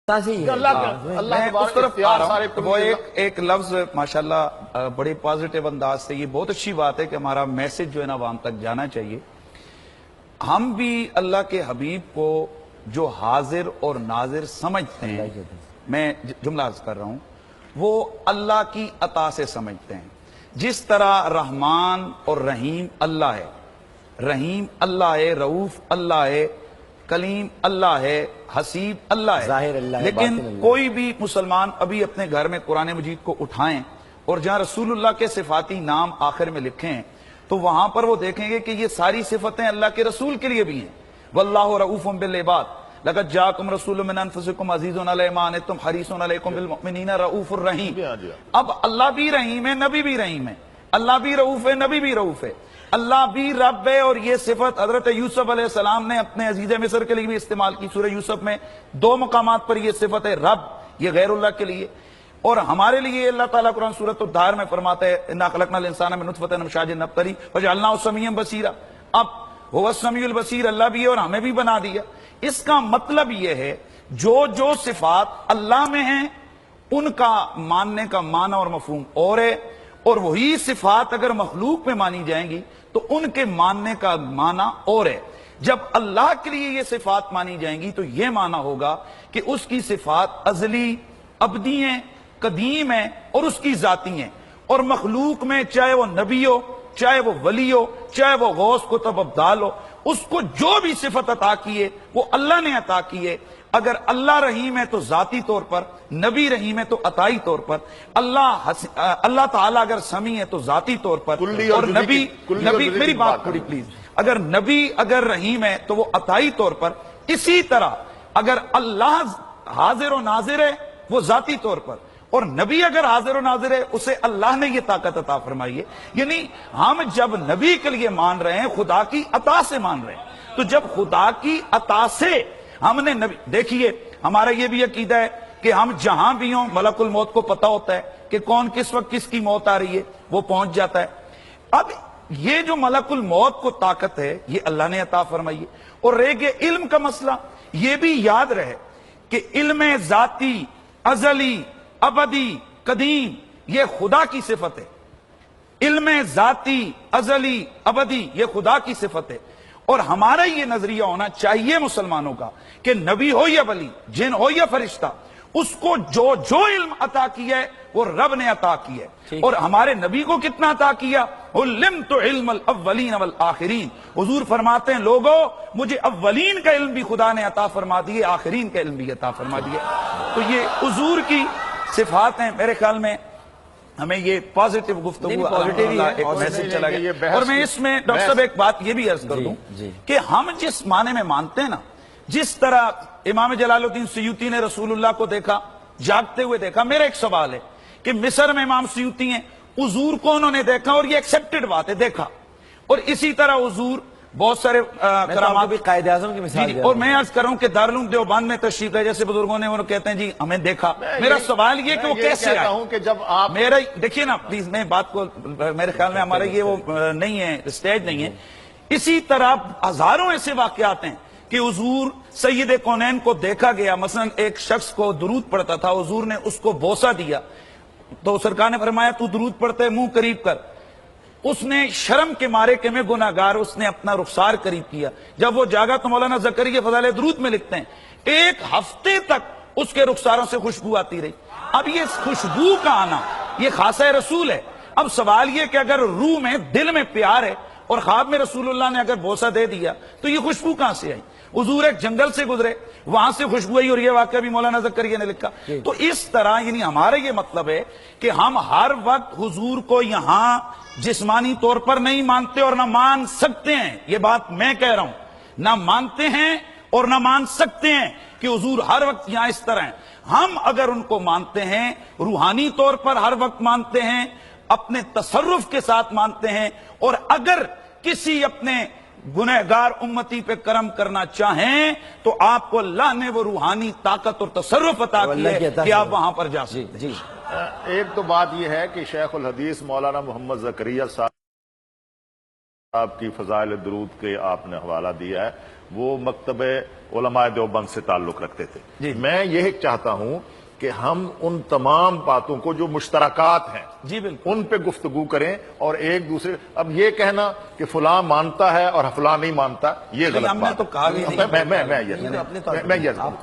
میں اس طرف آ رہا ہوں. وہ ایک لفظ ماشاءاللہ بڑے پازیٹیو انداز سے، یہ بہت اچھی بات ہے کہ ہمارا میسج جو ہے نا عوام تک جانا چاہیے. ہم بھی اللہ کے حبیب کو جو حاضر اور ناظر سمجھتے ہیں، میں جملہ عرض کر رہا ہوں، وہ اللہ کی عطا سے سمجھتے ہیں. جس طرح رحمان اور رحیم اللہ ہے، رحیم اللہ ہے، رؤوف اللہ ہے، کلیم اللہ ہے، حسیب اللہ ہے، ظاہر اللہ ہے، لیکن باطن اللہ. کوئی بھی مسلمان ابھی اپنے گھر میں قرآن مجید کو اٹھائیں اور جہاں رسول اللہ کے صفاتی نام آخر میں لکھیں تو وہاں پر وہ دیکھیں گے کہ یہ ساری صفتیں اللہ کے رسول کے لیے بھی ہیں. واللہ رؤوف بالعباد لقد جاءکم رسول من انفسکم عزیز علی ما عنتم حریص علیکم بالمؤمنین رؤوف الرحیم. اب اللہ بھی رحیم ہے، نبی بھی رحیم ہے. اللہ بھی رؤوف ہے، نبی بھی رؤوف ہے. اللہ بھی رب ہے، اور یہ صفت حضرت یوسف علیہ السلام نے اپنے عزیز مصر کے لیے بھی استعمال کی. سورہ یوسف میں 2 مقامات پر یہ صفت ہے رب، یہ غیر اللہ کے لیے. اور ہمارے لیے اللہ تعالیٰ قرآن سورۃ الدہر میں فرماتا ہے انا خلقنا الانسان من نطفۃ امشاج نبتلی فجعلناہ سمیعا بصیرا. اب هو السمیع البصیر، اللہ بھی ہے اور ہمیں بھی بنا دیا. اس کا مطلب یہ ہے جو صفات اللہ میں ہیں ان کا ماننے کا معنی اور مفہوم اور ہے، اور وہی صفات اگر مخلوق میں مانی جائیں گی تو ان کے ماننے کا معنی اور ہے. جب اللہ کے لیے یہ صفات مانی جائیں گی تو یہ معنی ہوگا کہ اس کی صفات ازلی، ابدی ہیں، قدیم ہیں اور اس کی ذاتی ہیں. اور مخلوق میں چاہے وہ نبی ہو، چاہے وہ ولی ہو، چاہے وہ غوث قطب ابدال ہو، اس کو جو بھی صفت عطا کی ہے وہ اللہ نے عطا کی ہے. اگر اللہ رحیم ہے تو ذاتی طور پر، نبی رحیم ہے تو عطائی طور پر، اللہ تعالیٰ اگر سمیع ہے تو ذاتی طور پر، اور نبی میری بات تھوڑی پلیز، اگر نبی اگر رحیم ہے تو وہ عطائی طور پر. اسی طرح اگر اللہ حاضر و ناظر ہے وہ ذاتی طور پر، اور نبی اگر حاضر و ناظر ہے اسے اللہ نے یہ طاقت عطا فرمائی ہے. یعنی ہم جب نبی کے لیے مان رہے ہیں خدا کی عطا سے مان رہے ہیں. تو جب خدا کی عطا سے ہم نے نبی، دیکھیے ہمارا یہ بھی عقیدہ ہے کہ ہم جہاں بھی ہوں ملک الموت کو پتا ہوتا ہے کہ کون کس وقت کس کی موت آ رہی ہے، وہ پہنچ جاتا ہے. اب یہ جو ملک الموت کو طاقت ہے یہ اللہ نے عطا فرمائی ہے. اور رہ گیا علم کا مسئلہ، یہ بھی یاد رہے کہ علم ذاتی، ازلی، ابدی، قدیم یہ خدا کی صفت ہے. علم ذاتی، ازلی، ابدی یہ خدا کی صفت ہے. اور ہمارا یہ نظریہ ہونا چاہیے مسلمانوں کا کہ نبی ہو یا ولی، جن ہو یا فرشتہ، اس کو جو علم عطا کیا ہے وہ رب نے عطا کیا ہے. اور ہمارے نبی کو کتنا عطا کیا؟ علمت علم الاولین والآخرین. حضور فرماتے ہیں لوگوں مجھے اولین کا علم بھی خدا نے عطا فرما دیے، آخرین کا علم بھی عطا فرما دیا. تو یہ حضور کی صفات ہیں. میرے خیال میں ہمیں یہ پازیٹیو گفتگو ایک میسج چلا گیا. اور میں اس میں ڈاکٹر صاحب ایک بات یہ بھی عرض کر دوں کہ ہم جس معنی میں مانتے ہیں نا، جس طرح امام جلال الدین سیوطی نے رسول اللہ کو دیکھا، جاگتے ہوئے دیکھا. میرا ایک سوال ہے کہ مصر میں امام سیوطی ہیں، حضور کو انہوں نے دیکھا اور یہ ایکسپٹڈ بات ہے، دیکھا. اور اسی طرح حضور بہت سارے کرامات بھی قائد اعظم کی مثال اور میں عرض کروں کہ دارالعلوم دیوبند میں تشریف ہے، جیسے بزرگوں نے وہ کہتے ہیں جی ہمیں دیکھا. میرا سوال یہ کہ وہ کیسے آئے؟ کہ جب آپ میرا دیکھیے نا پلیز، میں بات کو، میرے خیال میں ہمارا یہ وہ نہیں ہے، اسٹیج نہیں ہے. اسی طرح ہزاروں ایسے واقعات ہیں کہ حضور سید کونین کو دیکھا گیا. مثلا ایک شخص کو درود پڑھتا تھا، حضور نے اس کو بوسہ دیا تو سرکار نے فرمایا تو درود پڑھتے ہے منہ قریب کر. اس نے شرم کے مارے کہ میں گناہگار، اس نے اپنا رخسار قریب کیا. جب وہ جاگا تو مولانا زکریا فضائل درود میں لکھتے ہیں 1 ہفتے تک اس کے رخساروں سے خوشبو آتی رہی. اب یہ خوشبو کا آنا یہ خاصہ رسول ہے. اب سوال یہ کہ اگر روح میں، دل میں پیار ہے اور خواب میں رسول اللہ نے اگر بوسہ دے دیا تو یہ خوشبو کہاں سے آئی؟ حضور ایک جنگل سے گزرے، وہاں سے خوشبو آئی، اور یہ واقعہ بھی مولانا زکریا نے لکھا. تو اس طرح یعنی ہمارا یہ مطلب ہے کہ ہم ہر وقت حضور کو یہاں جسمانی طور پر نہیں مانتے اور نہ مان سکتے ہیں. یہ بات میں کہہ رہا ہوں، نہ مانتے ہیں اور نہ مان سکتے ہیں کہ حضور ہر وقت یہاں اس طرح ہیں. ہم اگر ان کو مانتے ہیں روحانی طور پر ہر وقت مانتے ہیں، اپنے تصرف کے ساتھ مانتے ہیں. اور اگر کسی اپنے گنہگار امتی پہ کرم کرنا چاہیں تو آپ کو اللہ نے وہ روحانی طاقت اور تصرف عطا کی ہے کہ آپ وہاں پر جا سکتے. ایک تو بات یہ ہے کہ شیخ الحدیث مولانا محمد زکریا صاحب آپ کی فضائل درود کے آپ نے حوالہ دیا ہے، وہ مکتب علماء دیوبند سے تعلق رکھتے تھے۔ میں یہ چاہتا ہوں کہ ہم ان تمام باتوں کو جو مشترکات ہیں جی بالکل ان پہ گفتگو کریں، اور ایک دوسرے اب یہ کہنا کہ فلاں مانتا ہے اور فلاں نہیں مانتا، یہ غلط ہم نے بات تو کہا بھی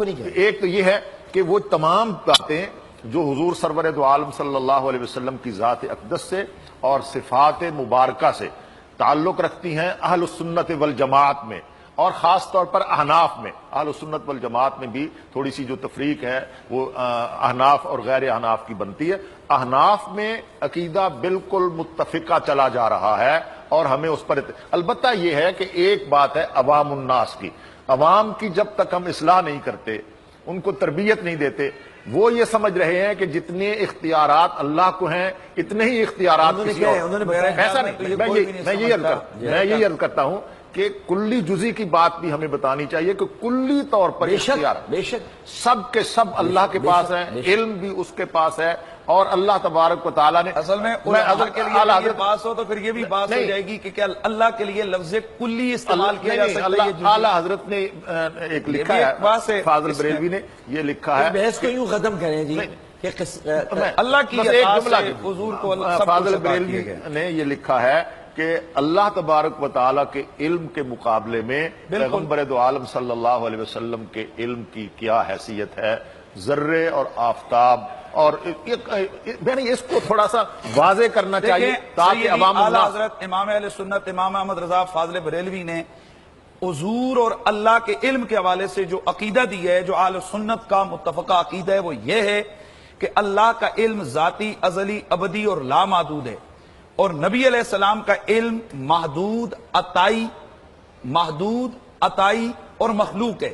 نہیں۔ ایک تو یہ ہے کہ وہ تمام باتیں جو حضور سرور دو عالم صلی اللہ علیہ وسلم کی ذات اقدس سے اور صفات مبارکہ سے تعلق رکھتی ہیں اہل السنت والجماعت میں، اور خاص طور پر احناف میں۔ اہل السنت والجماعت میں بھی تھوڑی سی جو تفریق ہے وہ احناف اور غیر احناف کی بنتی ہے۔ احناف میں عقیدہ بالکل متفقہ چلا جا رہا ہے، اور ہمیں اس پر البتہ یہ ہے کہ ایک بات ہے عوام الناس کی، عوام کی جب تک ہم اصلاح نہیں کرتے، ان کو تربیت نہیں دیتے، وہ یہ سمجھ رہے ہیں کہ جتنے اختیارات اللہ کو ہیں اتنے ہی اختیارات کسی اور۔ ایسا نہیں، میں یہی عرض کرتا ہوں کہ کلی جزی کی بات بھی ہمیں بتانی چاہیے کہ کلی طور پر اختیار بے شک سب کے سب اللہ کے پاس ہیں، علم بھی اس کے پاس ہے، اور اللہ تبارک و تعالیٰ نے اصل میں علماء کے لیے یہ بات ہو تو پھر یہ بھی بات ہو جائے گی کہ کیا اللہ کے لیے لفظ کلی استعمال کیا جا سکتا ہے؟ اعلیٰ حضرت نے ایک لکھا ہے، فاضل بریلوی نے یہ لکھا ہے، بحث کو یوں ختم کریں جی کہ اللہ کی عطا سے حضور کو فاضل بریلوی نے یہ لکھا ہے کہ اللہ تبارک و تعالیٰ کے علم کے مقابلے میں پیغمبر دو عالم صلی اللہ علیہ وسلم کے علم کی کیا حیثیت ہے، ذرے اور آفتاب، اور میں نے اس کو تھوڑا سا واضح کرنا چاہیے تاکہ عوام اعلیٰ حضرت امام اہل سنت امام احمد رضا فاضل بریلوی نے حضور اور اللہ کے علم کے حوالے سے جو عقیدہ دی ہے، جو اہل سنت کا متفقہ عقیدہ ہے، وہ یہ ہے کہ اللہ کا علم ذاتی، ازلی، ابدی اور لامحدود ہے، اور نبی علیہ السلام کا علم محدود، عطائی اور مخلوق ہے۔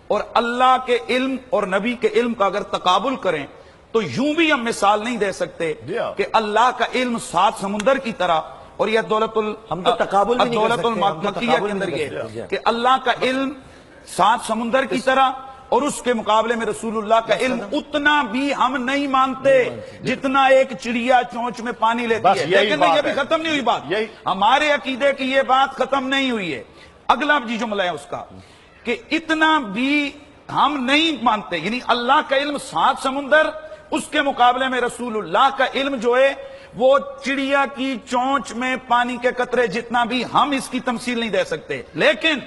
اور اللہ کے علم اور نبی کے علم کا اگر تقابل کریں تو یوں بھی ہم مثال نہیں دے سکتے کہ اللہ کا علم 7 سمندر کی طرح، اور یہ دولت المکیہ کے اندر یہ کہ اللہ کا علم 7 سمندر کی طرح، اور اس کے مقابلے میں رسول اللہ کا علم اتنا بھی ہم نہیں مانتے جتنا ایک چڑیا چونچ میں پانی لیتی ہے۔ لیکن یہ بھی ختم نہیں ہوئی بات، ہمارے عقیدے کی یہ بات ختم نہیں ہوئی ہے۔ اگلا جی جملہ ہے اس کا کہ اتنا بھی ہم نہیں مانتے، یعنی اللہ کا علم 7 سمندر، اس کے مقابلے میں رسول اللہ کا علم جو ہے وہ چڑیا کی چونچ میں پانی کے قطرے جتنا بھی، ہم اس کی تمثیل نہیں دے سکتے۔ لیکن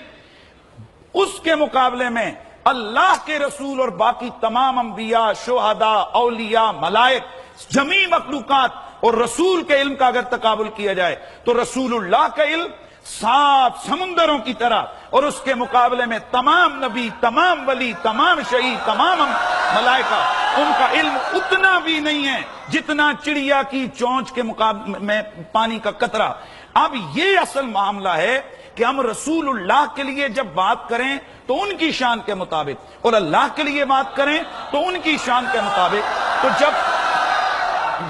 اس کے مقابلے میں اللہ کے رسول اور باقی تمام انبیاء، شہداء، اولیاء، ملائک، جمیع مخلوقات اور رسول کے علم کا اگر تقابل کیا جائے تو رسول اللہ کا علم 7 سمندروں کی طرح، اور اس کے مقابلے میں تمام نبی، تمام ولی، تمام شہید، تمام ملائکہ، ان کا علم اتنا بھی نہیں ہے جتنا چڑیا کی چونچ کے مقابلے میں پانی کا قطرہ۔ اب یہ اصل معاملہ ہے کہ ہم رسول اللہ کے لیے جب بات کریں تو ان کی شان کے مطابق، اور اللہ کے لیے بات کریں تو ان کی شان کے مطابق۔ تو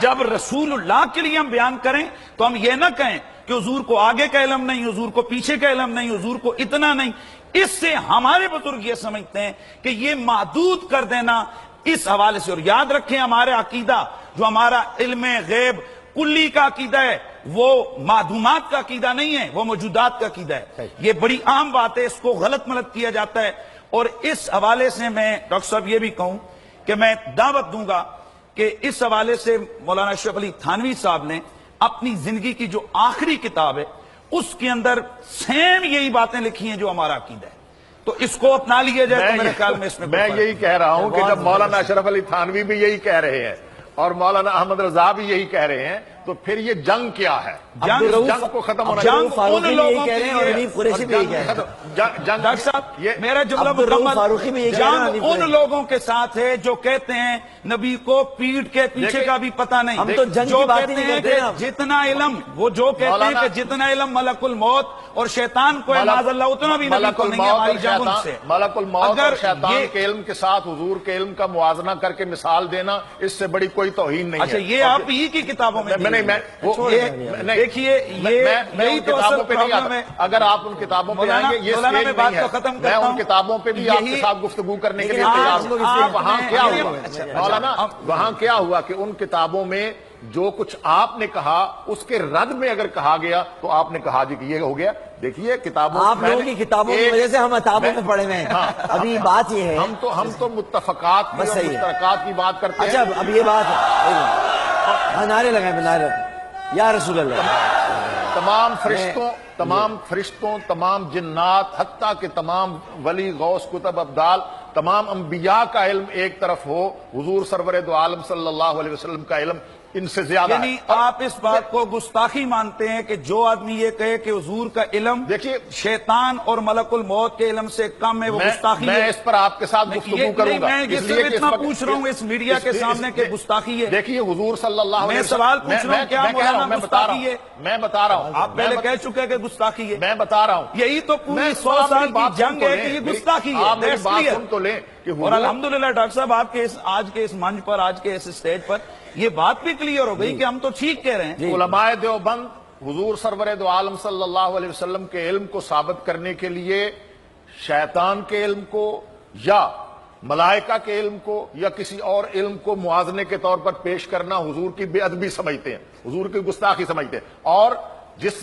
جب رسول اللہ کے لیے ہم بیان کریں تو ہم یہ نہ کہیں کہ حضور کو آگے کا علم نہیں، حضور کو پیچھے کا علم نہیں، حضور کو اتنا نہیں۔ اس سے ہمارے بزرگ یہ سمجھتے ہیں کہ یہ محدود کر دینا اس حوالے سے، اور یاد رکھیں ہمارے عقیدہ جو ہمارا علم غیب کلی کا عقیدہ ہے وہ معدومات کا عقیدہ نہیں ہے، وہ موجودات کا عقیدہ ہے۔ یہ بڑی عام بات ہے، اس کو غلط ملت کیا جاتا ہے۔ اور اس حوالے سے میں ڈاکٹر صاحب یہ بھی کہوں کہ میں دعوت دوں گا کہ اس حوالے سے مولانا اشرف علی تھانوی صاحب نے اپنی زندگی کی جو آخری کتاب ہے اس کے اندر سیم یہی باتیں لکھی ہیں جو ہمارا عقیدہ ہے، تو اس کو اپنا لیا جائے تو میرے خیال میں اس میں یہی کہہ رہا ہوں کہ جب مولانا اشرف علی تھانوی بھی یہی کہہ رہے ہیں اور مولانا احمد رضا بھی یہی کہہ رہے ہیں تو پھر یہ جنگ کیا ہے؟ جنگ کو ختم ہونا چاہیے۔ ڈاکٹر صاحب میرا جملہ مکمل، جنگ ان لوگوں کے ساتھ ہے جو کہتے ہیں نبی کو پیٹھ کے پیچھے کا بھی پتہ نہیں، جو کہتے ہیں کہ جتنا علم، وہ جو کہتے ہیں کہ جتنا علم ملک الموت اور شیطان کو معاذ اللہ اتنا بھی نبی کو نہیں ہے، ہماری جنگ ان سے۔ ملک الموت اور شیطان کے علم کے ساتھ حضور کے علم کا موازنہ کر کے مثال دینا، اس سے بڑی کوئی توہین نہیں ہے۔ اچھا یہ آپ ہی کی کتابوں میں دیکھیے، یہی تو کتابوں پہ نہیں، اگر آپ ان کتابوں پہ آئیں گے یہ سٹیج نہیں ہے، میں ان کتابوں پہ بھی آپ کے ساتھ گفتگو کرنے کے لیے تیار ہوں۔ وہاں کیا ہوا مولانا، وہاں کیا ہوا کہ ان کتابوں میں جو کچھ آپ نے کہا اس کے رد میں اگر کہا گیا تو آپ نے کہا جی کہ یہ ہو گیا. دیکھیے کتابوں آپ لوگوں کی کتابوں کی وجہ سے ہم اتابوں میں پڑے ہوئے ہیں. ابھی بات یہ ہے ہم تو متفقات کی اور مشترکات کی بات کرتے ہیں. اچھا اب یہ بات ہے نعرے لگائیں نعرے یا رسول اللہ. تمام فرشتوں تمام جنات حتیٰ کہ تمام ولی غوث کتب ابدال تمام انبیاء کا علم ایک طرف ہو, حضور سرور دو عالم صلی اللہ علیہ وسلم کا علم ان سے زیادہ یعنی آپ اس بات کو گستاخی مانتے ہیں کہ جو آدمی یہ کہے کہ حضور کا علم دیکھیے شیطان اور ملک الموت کے علم سے کم ہے, وہ گستاخی ہے. میں اس پر آپ کے ساتھ گفتگو کروں گا. میں صرف اتنا پوچھ رہا ہوں اس میڈیا کے سامنے کہ گستاخی ہے. دیکھیے حضور صلی اللہ علیہ وسلم میں سوال پوچھ رہا ہوں کیا مولانا گستاخی ہے؟ میں بتا رہا ہوں. آپ پہلے کہہ چکے کہ گستاخی ہے. میں بتا رہا ہوں یہی تو پوری 100 سال کی جنگ ہے کہ یہ گستاخی ہے. آپ میری بات سن تو لیں. اور الحمدللہ ڈاکٹر صاحب آپ کے آج کے اس منچ پر, آج کے اس اسٹیج پر یہ بات بھی کلیئر ہو گئی کہ ہم تو ٹھیک کہہ رہے ہیں. علماء دیوبند حضور سرور دو عالم صلی اللہ علیہ وسلم کے علم کو ثابت کرنے کے لیے شیطان کے علم کو یا ملائکہ کے علم کو یا کسی اور علم کو موازنے کے طور پر پیش کرنا حضور کی بے ادبی سمجھتے ہیں, حضور کی گستاخی سمجھتے ہیں. اور جس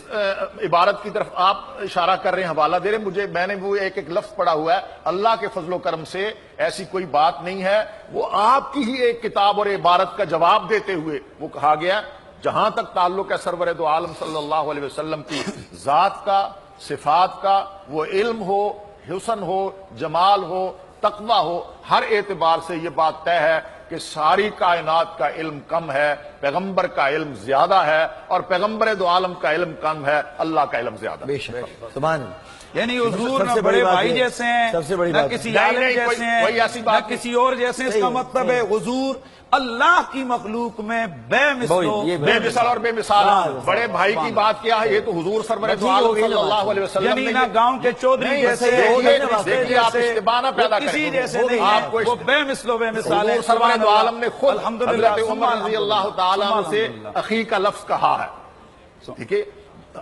عبارت کی طرف آپ اشارہ کر رہے ہیں, حوالہ دے رہے ہیں, میں نے وہ ایک لفظ پڑھا ہوا ہے. اللہ کے فضل و کرم سے ایسی کوئی بات نہیں ہے. وہ آپ کی ہی ایک کتاب اور عبارت کا جواب دیتے ہوئے وہ کہا گیا جہاں تک تعلق ہے سرور دو عالم صلی اللہ علیہ وسلم کی ذات کا, صفات کا, وہ علم ہو, حسن ہو, جمال ہو, تقوی ہو, ہر اعتبار سے یہ بات طے ہے کہ ساری کائنات کا علم کم ہے, پیغمبر کا علم زیادہ ہے, اور پیغمبر دو عالم کا علم کم ہے, اللہ کا علم زیادہ. بے شک سبحان اللہ. یعنی حضور نہ بڑے بھائی جیسے ہیں, سب سے بڑی نہ بات کسی عالم جیسے ہیں, نہ کسی اور جیسے. اس کا مطلب ہے حضور اللہ کی مخلوق میں بے مثال اور بے مثال. بڑے بھائی کی بات کیا ہے, یہ تو حضور سرور دو عالم صلی اللہ علیہ وسلم یعنی نہ گاؤں کے چودھری جیسے, دیکھیے آپ اشتباہ نہ پیدا کریں, کسی جیسے نہیں ہیں, وہ بے مثل و بے مثال ہے. حضور سرور دو عالم نے خود حضرت عمر رضی اللہ تعالیٰ عنہ سے اخی کا لفظ کہا ہے. ٹھیک ہے,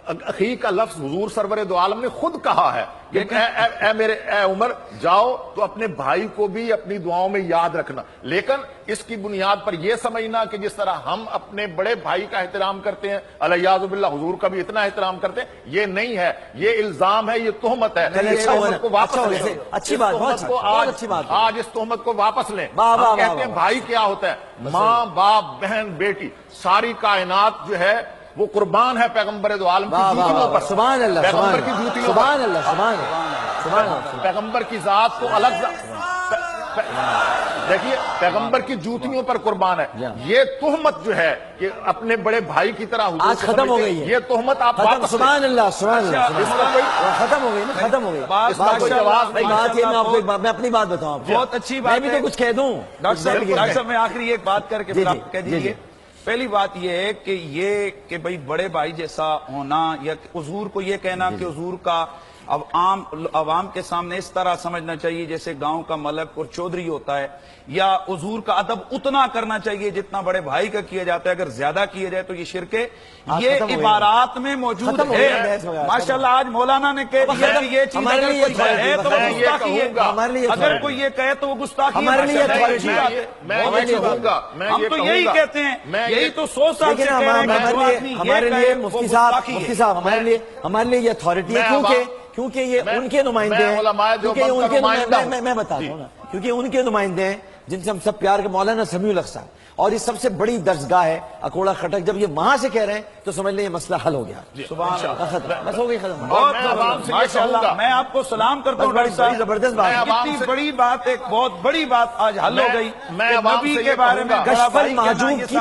اخی کا لفظ حضور سرور دو عالم نے خود کہا ہے کہ اے عمر جاؤ تو اپنے بھائی کو بھی اپنی دعاؤں میں یاد رکھنا. لیکن اس کی بنیاد پر یہ سمجھنا کہ جس طرح ہم اپنے بڑے بھائی کا احترام کرتے ہیں, الیاذ باللہ حضور کا بھی اتنا احترام کرتے ہیں, یہ نہیں ہے. یہ الزام ہے, یہ تہمت ہے. اس تہمت کو واپس لیں. اچھی بات, آج اس تہمت کو واپس لیں. ہم کہتے ہیں بھائی کیا ہوتا ہے, ماں, باپ, بہن, بیٹی, ساری کائنات جو ہے وہ قربان ہے پیغمبر دو عالم کی جوتیوں پر. سبحان اللہ, پیغمبر کی جوتیوں پر, سبحان اللہ, سبحان اللہ. پیغمبر کی ذات کو الگ دیکھیے, پیغمبر کی جوتیوں پر قربان ہے. یہ تہمت جو ہے کہ اپنے بڑے بھائی کی طرح حضور آج ختم ہو گئی ہے, یہ تہمت آپ واپس. سبحان اللہ, سبحان اللہ. ختم ہو گئی نا, ختم ہو گئی. میں اپنی بات بتاؤں, بہت اچھی بات. میں بھی تو کچھ کہہ دوں. ڈاکٹر صاحب میں آخری ایک بات کر کے آپ کہہ دیجیے. پہلی بات یہ ہے کہ بھئی بڑے بھائی جیسا ہونا, یا حضور کو یہ کہنا کہ حضور کا اب عوام کے سامنے اس طرح سمجھنا چاہیے جیسے گاؤں کا ملک اور چودھری ہوتا ہے, یا حضور کا ادب اتنا کرنا چاہیے جتنا بڑے بھائی کا کیا جاتا ہے. اگر زیادہ کیا جائے تو یہ شرک ہے. یہ عبارات میں موجود ہے. ماشاءاللہ آج مولانا نے کہہ دیا کہ یہ چیز اگر کوئی کہے تو وہ گستاخی ہے, اگر کوئی یہ کہے تو وہ گستاخی ہے. ہم تو یہی کہتے ہیں, یہی تو 100 سال سے کہہ رہے ہیں کہ جو آدمی یہ کہے وہ گستاخی ہے. مفتی صاحب ہمارے لیے یہ اتھارٹی ہے کیونکہ یہ ان کے نمائندے ہیں. میں بتا دوں نا, کیونکہ ان کے نمائندے ہیں جن سے ہم سب پیار کے, مولانا سمیع الحق صاحب, اور یہ سب سے بڑی درسگاہ ہے اکوڑا خٹک. جب یہ وہاں سے کہہ رہے ہیں تو سمجھ لیں یہ مسئلہ حل ہو گیا. بس ہو گئی ختم. ماشاءاللہ میں آپ کو سلام کرتا ہوں ڈاکٹر صاحب, زبردست بات, اتنی بڑی بات, ایک بہت بڑی بات آج حل ہو گئی. نبی کے بارے میں کشف المحجوب کی